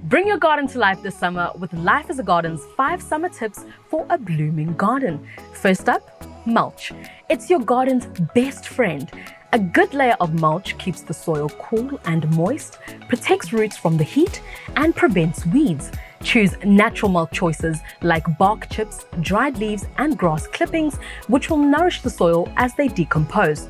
Bring your garden to life this summer with Life is a Garden's 5 summer tips for a blooming garden. First up, mulch. It's your garden's best friend. A good layer of mulch keeps the soil cool and moist, protects roots from the heat, and prevents weeds. Choose natural mulch choices like bark chips, dried leaves, and grass clippings, which will nourish the soil as they decompose.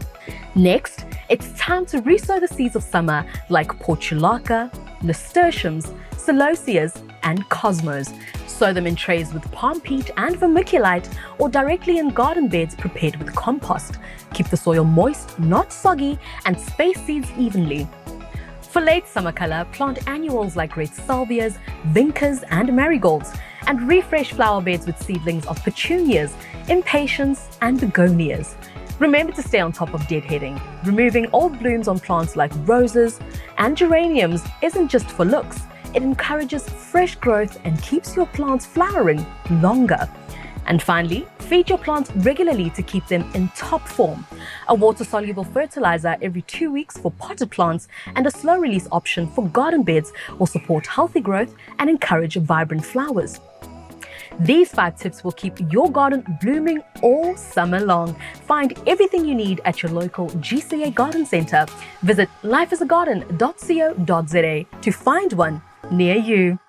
Next, it's time to resow the seeds of summer like portulaca, nasturtiums, celoseas, and cosmos. Sow them in trays with palm peat and vermiculite or directly in garden beds prepared with compost. Keep the soil moist, not soggy, and space seeds evenly. For late summer color, plant annuals like red salvias, vincas, and marigolds, and refresh flower beds with seedlings of petunias, impatiens, and begonias. Remember to stay on top of deadheading. Removing old blooms on plants like roses and geraniums isn't just for looks. It encourages fresh growth and keeps your plants flowering longer. And finally, feed your plants regularly to keep them in top form. A water-soluble fertilizer every 2 weeks for potted plants and a slow-release option for garden beds will support healthy growth and encourage vibrant flowers. These 5 tips will keep your garden blooming all summer long. Find everything you need at your local GCA Garden Centre. Visit lifeisagarden.co.za to find one near you.